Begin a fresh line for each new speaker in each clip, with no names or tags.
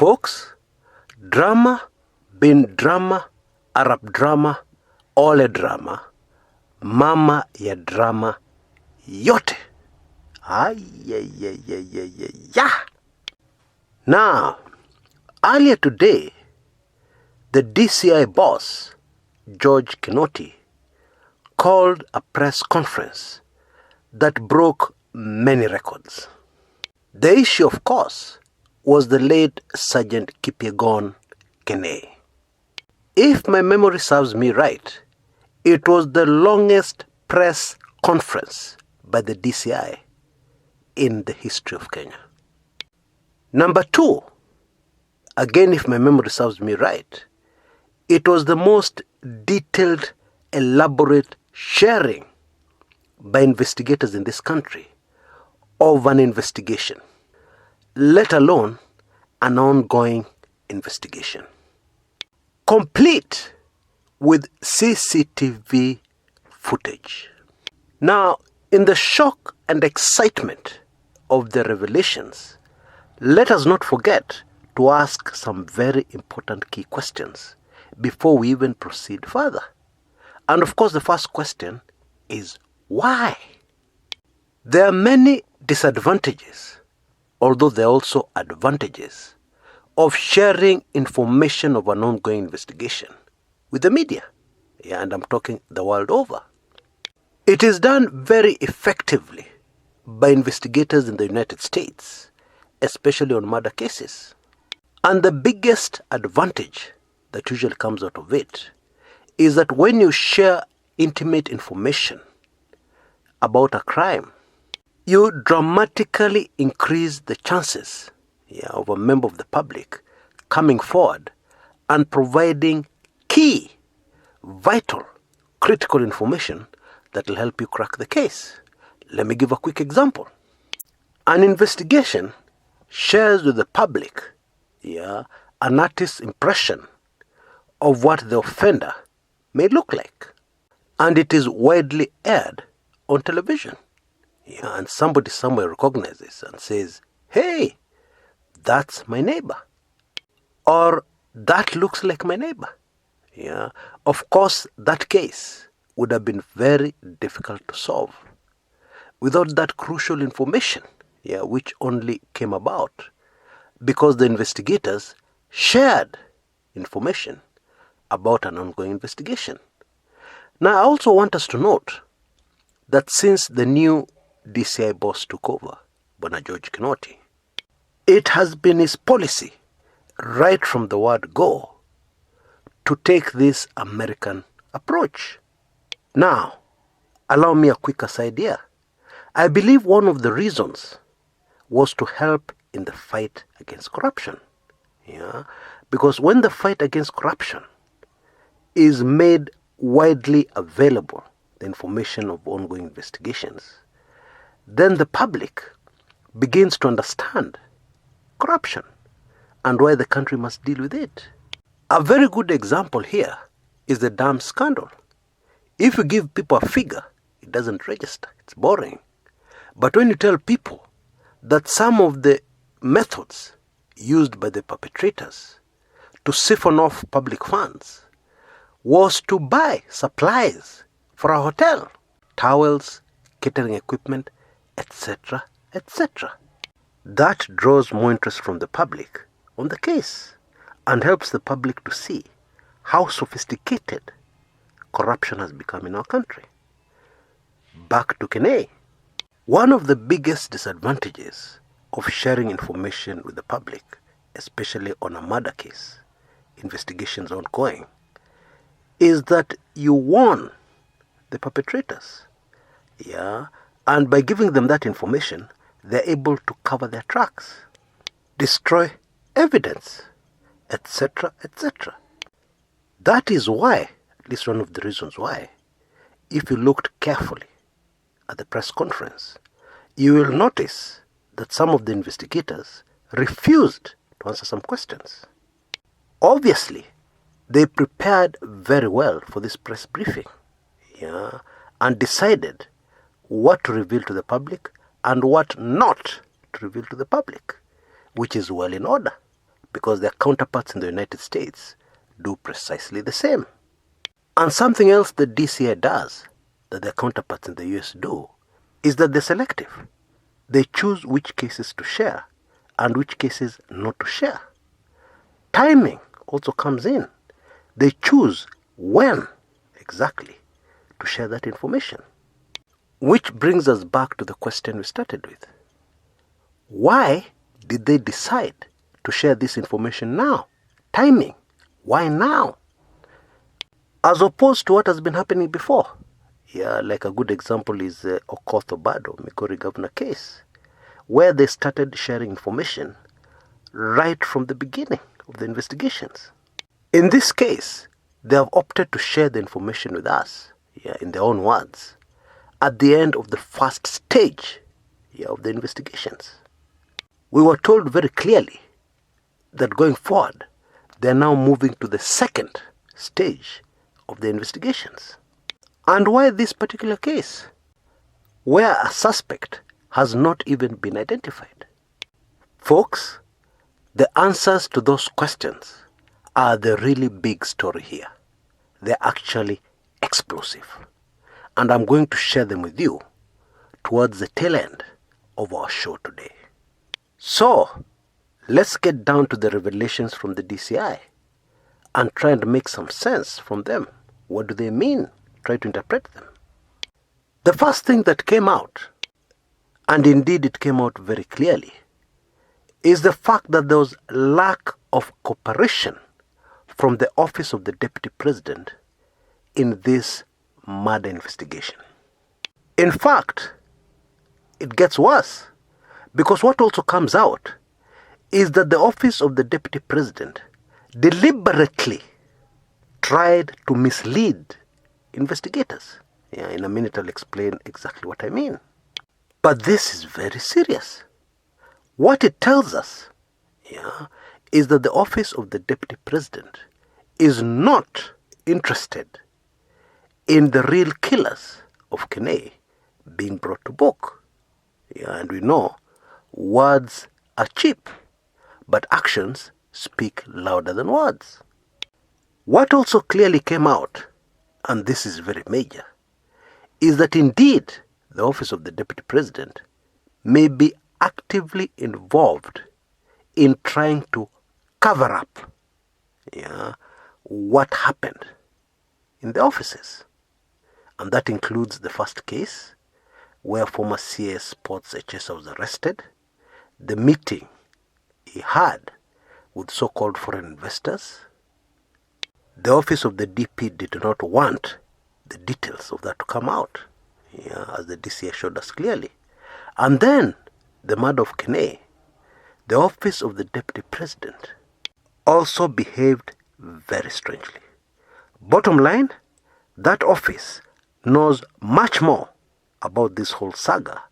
Folks, drama, bin drama, Arab drama, ole drama, mama ya drama yote. Now, earlier today, the DCI boss, George Kinotis, called a press conference that broke many records. The issue, of course, was the late Sergeant Kipyegon Kenei. If my memory serves me right, it was the longest press conference by the DCI in the history of Kenya. Number two, again if my memory serves me right, it was the most detailed, elaborate sharing by investigators in this country of an investigation, let alone an ongoing investigation, complete with CCTV footage. Now, in the shock and excitement of the revelations, let us not forget to ask some very important key questions before we even proceed further. And of course, the first question is why? There are many disadvantages, although there are also advantages, of sharing information of an ongoing investigation with the media. And I'm talking the world over. It is done very effectively by investigators in the United States, especially on murder cases. And the biggest advantage that usually comes out of it is that when you share intimate information about a crime, you dramatically increase the chances of a member of the public coming forward and providing key, vital, critical information that will help you crack the case. Let me give a quick example. An investigation shares with the public an artist's impression of what the offender may look like. And it is widely aired on television. And somebody somewhere recognizes and says, hey, that's my neighbor. Or that looks like my neighbor. Of course, that case would have been very difficult to solve without that crucial information, which only came about because the investigators shared information about an ongoing investigation. Now, I also want us to note that since the new DCI boss took over, Bwana George Kinotis, it has been his policy right from the word go to take this American approach. Now, allow me a quick aside here. I believe one of the reasons was to help in the fight against corruption. Because when the fight against corruption is made widely available, the information of ongoing investigations, then the public begins to understand corruption and why the country must deal with it. A very good example here is the dam scandal. If you give people a figure, it doesn't register. It's boring. But when you tell people that some of the methods used by the perpetrators to siphon off public funds was to buy supplies for a hotel, towels, catering equipment, etc., etc., that draws more interest from the public on the case and helps the public to see how sophisticated corruption has become in our country. Back to Kenei. One of the biggest disadvantages of sharing information with the public, especially on a murder case, investigations ongoing, is that you warn the perpetrators. And by giving them that information, they're able to cover their tracks, destroy evidence, etc., etc. That is why, at least one of the reasons why, if you looked carefully at the press conference, you will notice that some of the investigators refused to answer some questions. Obviously, they prepared very well for this press briefing, and decided what to reveal to the public and what not to reveal to the public, which is well in order. because their counterparts in the United States do precisely the same. And something else the DCI does that their counterparts in the US do is that they're selective. They choose which cases to share and which cases not to share. Timing also comes in. They choose when exactly to share that information. Which brings us back to the question we started with. Why did they decide to share this information now? Timing. Why now? As opposed to what has been happening before. Like a good example is Okoth Obado, Migori governor case, where they started sharing information right from the beginning of the investigations. In this case, they have opted to share the information with us, in their own words, at the end of the first stage of the investigations. We were told very clearly that going forward, they are now moving to the second stage of the investigations. And why this particular case, where a suspect has not even been identified? Folks, the answers to those questions are the really big story here. They're actually explosive. And I'm going to share them with you towards the tail end of our show today. So, let's get down to the revelations from the DCI and try and make some sense from them. What do they mean? Try to interpret them. The first thing that came out, and indeed it came out very clearly, is the fact that there was lack of cooperation from the office of the Deputy President in this murder investigation. In fact, it gets worse, because what also comes out is that the office of the Deputy President deliberately tried to mislead investigators. In a minute I'll explain exactly what I mean. But this is very serious. What it tells us is that the office of the Deputy President is not interested in the real killers of Kenei being brought to book. And we know words are cheap, but actions speak louder than words. What also clearly came out, and this is very major, is that indeed the office of the Deputy President may be actively involved in trying to cover up what happened in the offices. And that includes the first case where former CS Sports Echesa was arrested, the meeting he had with so-called foreign investors. The office of the DP did not want the details of that to come out, as the DCI showed us clearly. And then the murder of Kenei, the office of the Deputy President also behaved very strangely. Bottom line, that office knows much more about this whole saga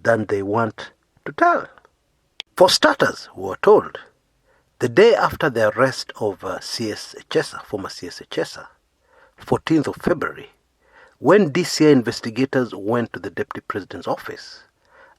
than they want to tell. For starters, we were told, the day after the arrest of CS Echesa, former CS Echesa, 14th of February, when DCI investigators went to the Deputy President's office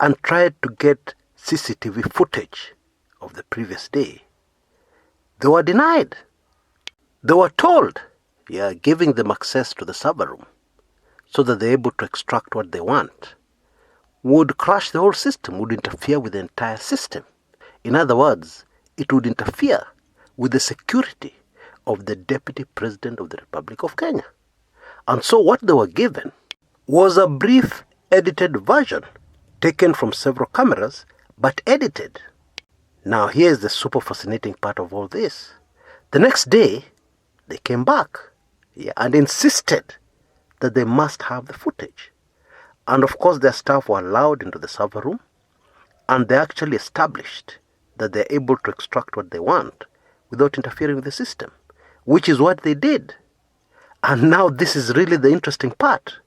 and tried to get CCTV footage of the previous day, they were denied. They were told, giving them access to the server room so that they're able to extract what they want, would crash the whole system, would interfere with the entire system. In other words, it would interfere with the security of the Deputy President of the Republic of Kenya. And so what they were given was a brief edited version taken from several cameras, but edited. Now here's the super fascinating part of all this. The next day, they came back and insisted that they must have the footage. And of course their staff were allowed into the server room, and they actually established that they're able to extract what they want without interfering with the system, which is what they did. And now this is really the interesting part.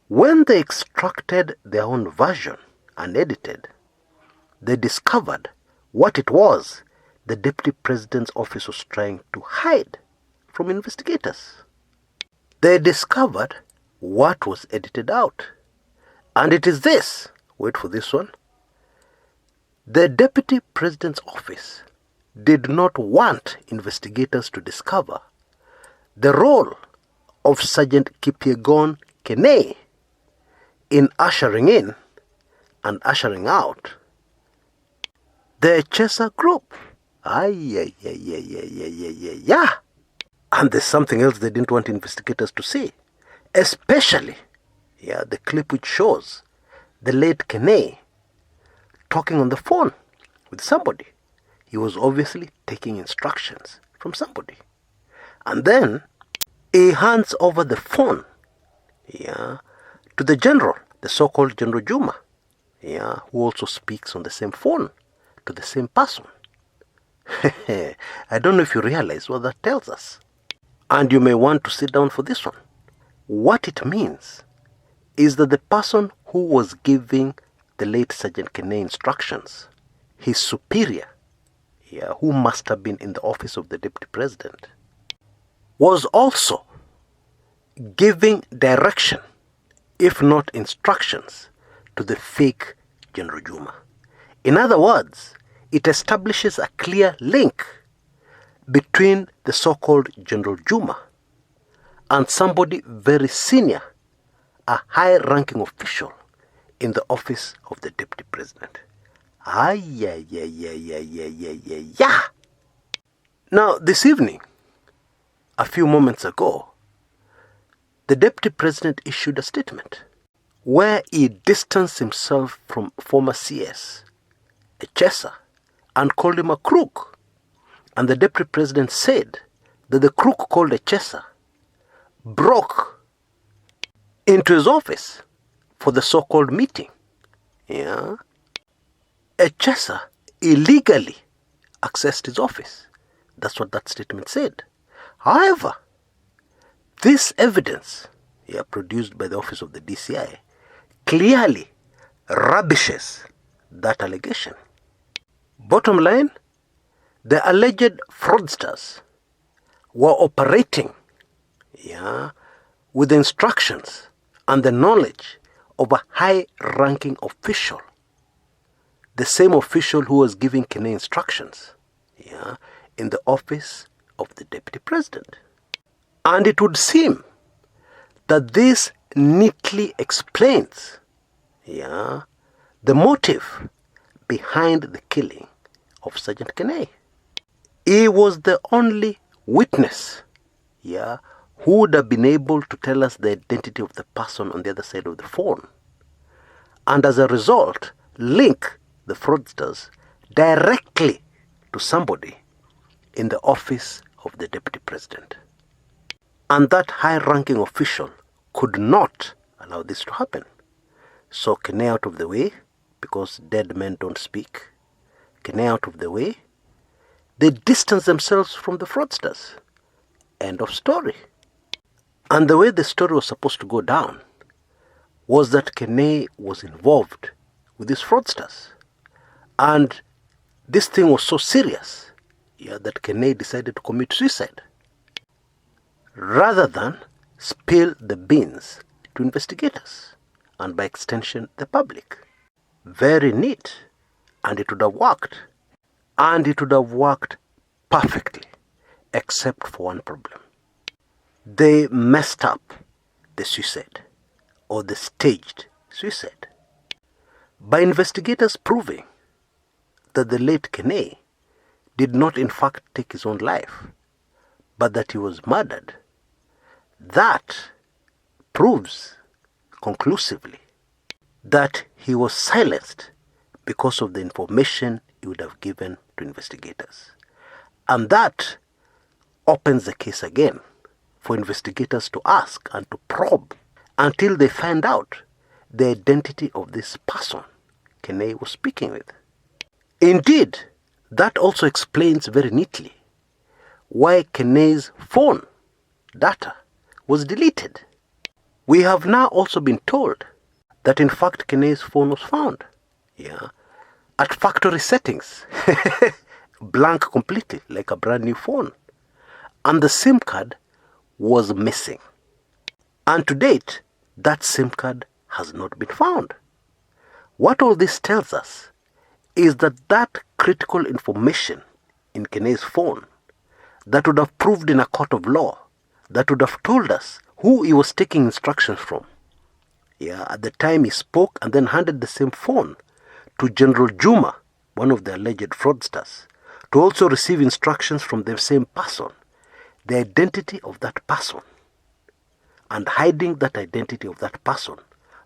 When they extracted their own version and edited, they discovered what it was the Deputy President's office was trying to hide from investigators. They discovered what was edited out. And it is this. Wait for this one. The Deputy President's office did not want investigators to discover the role of Sergeant Kipyegon Kenei in ushering in and ushering out the Chesa group. And there's something else they didn't want investigators to see, especially the clip which shows the late Kenei talking on the phone with somebody. He was obviously taking instructions from somebody. And then he hands over the phone to the general, the so-called General Juma, who also speaks on the same phone to the same person. I don't know if you realize what that tells us. And you may want to sit down for this one. What it means is that the person who was giving the late Sergeant Kenei instructions, his superior, who must have been in the office of the Deputy President, was also giving direction, if not instructions, to the fake General Juma. In other words, it establishes a clear link between the so-called General Juma and somebody very senior, a high-ranking official in the office of the Deputy President. Now, this evening, a few moments ago, the Deputy President issued a statement where he distanced himself from former CS, a chaser, and called him a crook. And the Deputy President said that the crook called a chaser broke into his office for the so-called meeting. A chaser illegally accessed his office. That's what that statement said. However, this evidence produced by the office of the DCI clearly rubbishes that allegation. Bottom line, the alleged fraudsters were operating with the instructions and the knowledge of a high-ranking official, the same official who was giving Kenei instructions in the office of the Deputy President. And it would seem that this neatly explains the motive behind the killing of Sergeant Kenei. He was the only witness who would have been able to tell us the identity of the person on the other side of the phone, and as a result link the fraudsters directly to somebody in the office of the Deputy President. And that high-ranking official could not allow this to happen. So Kenei out of the way, because dead men don't speak. Kenei out of the way, they distance themselves from the fraudsters. End of story. And the way the story was supposed to go down was that Kenei was involved with these fraudsters. And this thing was so serious that Kenei decided to commit suicide rather than spill the beans to investigators and by extension the public. Very neat. And it would have worked. And it would have worked perfectly, except for one problem. They messed up the suicide, or the staged suicide, by investigators proving that the late Kenei did not in fact take his own life, but that he was murdered. That proves conclusively that he was silenced because of the information he would have given to investigators. And that opens the case again for investigators to ask and to probe until they find out the identity of this person Kenei was speaking with. Indeed, that also explains very neatly why Kenei's phone data was deleted. We have now also been told that in fact Kenei's phone was found at factory settings, blank completely, like a brand new phone. And the SIM card was missing. And to date, that SIM card has not been found. What all this tells us is that that critical information in Kenei's phone that would have proved in a court of law, that would have told us who he was taking instructions from. At the time he spoke and then handed the same phone to General Juma, one of the alleged fraudsters, to also receive instructions from the same person, the identity of that person, and hiding that identity of that person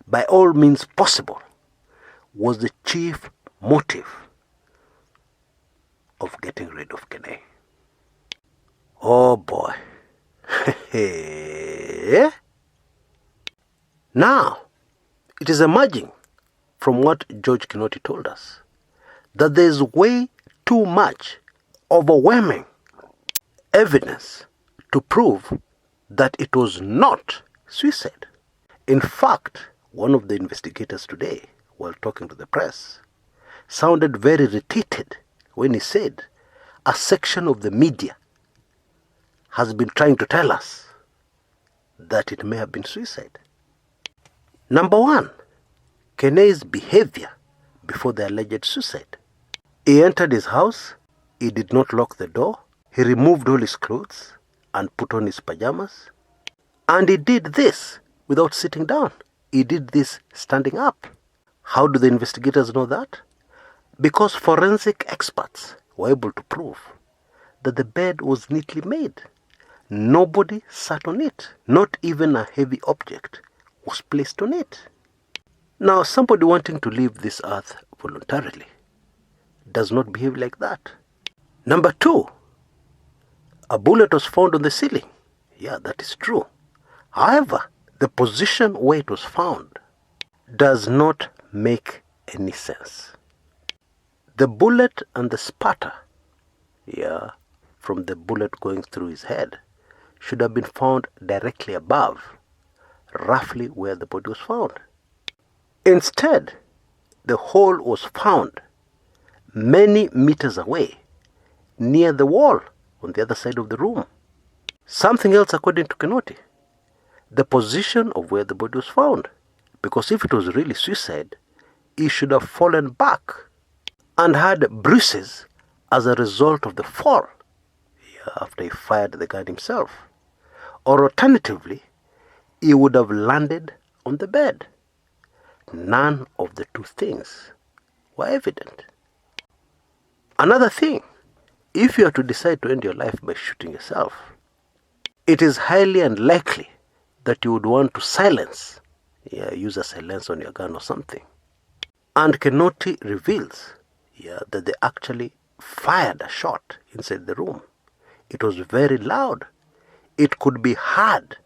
by all means possible was the chief motive of getting rid of Kenei. Oh boy. Now, it is emerging from what George Kinotis told us that there is way too much overwhelming evidence to prove that it was not suicide. In fact, one of the investigators today, while talking to the press, sounded very irritated when he said a section of the media has been trying to tell us that it may have been suicide. Number one, Kenei's behavior before the alleged suicide. He entered his house, he did not lock the door, he removed all his clothes and put on his pajamas. And he did this without sitting down. He did this standing up. How do the investigators know that? Because forensic experts were able to prove that the bed was neatly made. Nobody sat on it. Not even a heavy object was placed on it. Now, somebody wanting to leave this earth voluntarily does not behave like that. Number two, a bullet was found on the ceiling. Yeah, that is true. However, the position where it was found does not make any sense. The bullet and the spatter, from the bullet going through his head, should have been found directly above, roughly where the body was found. Instead, the hole was found many meters away, near the wall on the other side of the room. Something else according to Kinotis, the position of where the body was found. Because if it was really suicide, he should have fallen back and had bruises as a result of the fall after he fired the gun himself. Or alternatively, he would have landed on the bed. None of the two things were evident. Another thing, if you are to decide to end your life by shooting yourself, it is highly unlikely that you would want to silence, use a silencer on your gun or something. And Kinotis reveals that they actually fired a shot inside the room. It was very loud. It could be heard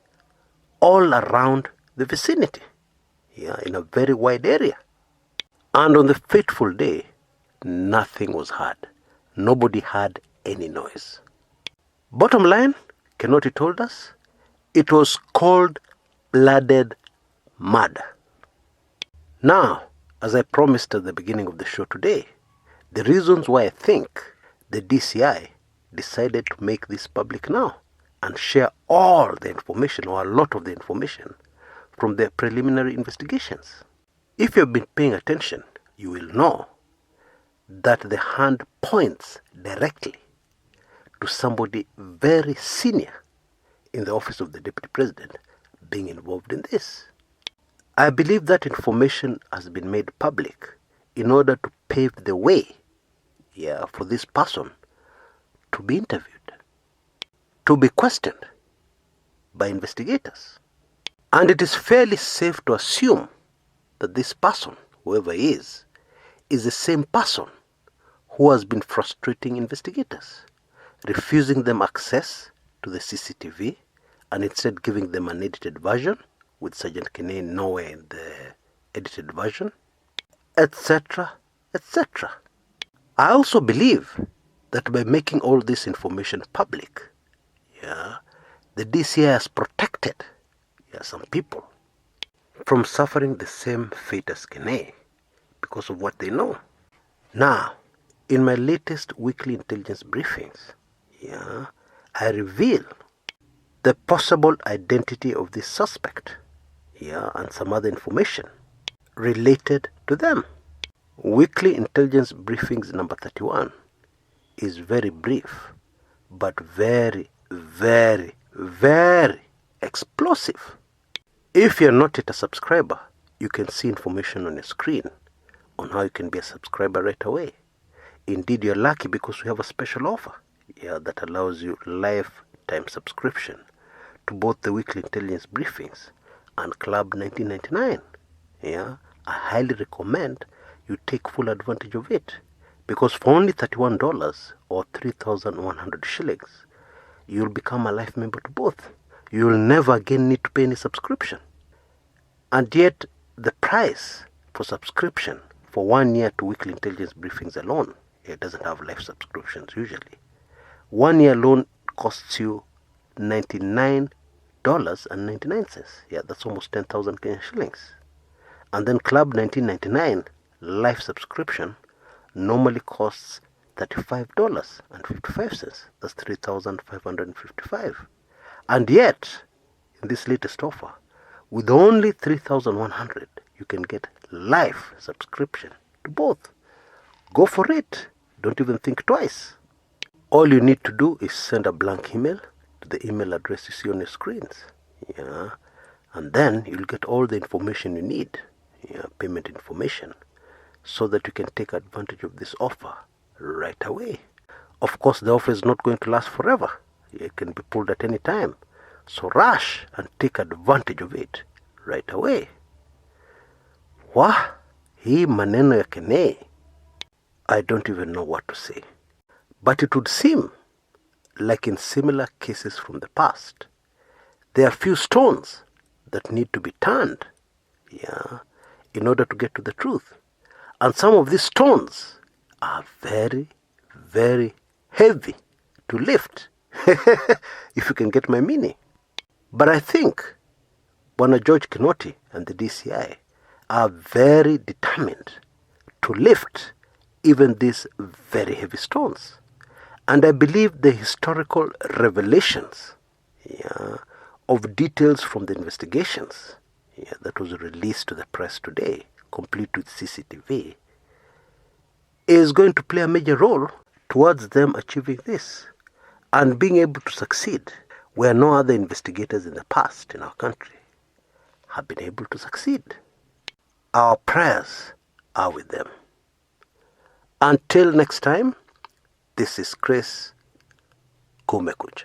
all around the vicinity, in a very wide area. And on the fateful day, nothing was heard. Nobody heard any noise. Bottom line, Kinotis told us, it was cold-blooded murder. Now, as I promised at the beginning of the show today, the reasons why I think the DCI decided to make this public now and share all the information, or a lot of the information, from their preliminary investigations. If you've been paying attention, you will know that the hand points directly to somebody very senior in the office of the Deputy President being involved in this. I believe that information has been made public in order to pave the way for this person to be interviewed, to be questioned by investigators. And it is fairly safe to assume that this person, whoever he is the same person who has been frustrating investigators, refusing them access to the CCTV and instead giving them an edited version, with Sergeant Kenei nowhere in the edited version, etc., etc. I also believe that by making all this information public, the DCI has protected some people from suffering the same fate as Kenei because of what they know. Now, in my latest weekly intelligence briefings, I reveal the possible identity of this suspect, and some other information related to them. Weekly intelligence briefings number 31 is very brief, but very, very, very explosive. If you're not yet a subscriber, you can see information on your screen on how you can be a subscriber right away. Indeed, you're lucky because we have a special offer that allows you lifetime subscription to both the weekly intelligence briefings and Club 1999. I highly recommend you take full advantage of it, because for only $31 or 3,100 shillings, you'll become a life member to both. You'll never again need to pay any subscription. And yet, the price for subscription for 1 year to weekly intelligence briefings alone, it doesn't have life subscriptions usually. 1 year alone costs you $99.99. That's almost 10,000 Kenyan shillings. And then Club 1999 life subscription normally costs $35.55. That's 3,555. And yet, in this latest offer, with only 3,100, you can get life subscription to both. Go for it. Don't even think twice. All you need to do is send a blank email to the email address you see on your screens. And then you'll get all the information you need, payment information, so that you can take advantage of this offer right away. Of course, the offer is not going to last forever. It can be pulled at any time. So rush and take advantage of it right away. Hii maneno ya Kenei, I don't even know what to say. But it would seem like in similar cases from the past, there are few stones that need to be turned, in order to get to the truth. And some of these stones are very, very heavy to lift, if you can get my meaning. But I think Bwana George Kinotis and the DCI are very determined to lift even these very heavy stones. And I believe the historical revelations of details from the investigations that was released to the press today, complete with CCTV, is going to play a major role towards them achieving this and being able to succeed where no other investigators in the past in our country have been able to succeed. Our prayers are with them. Until next time, this is Chris Kumekucha.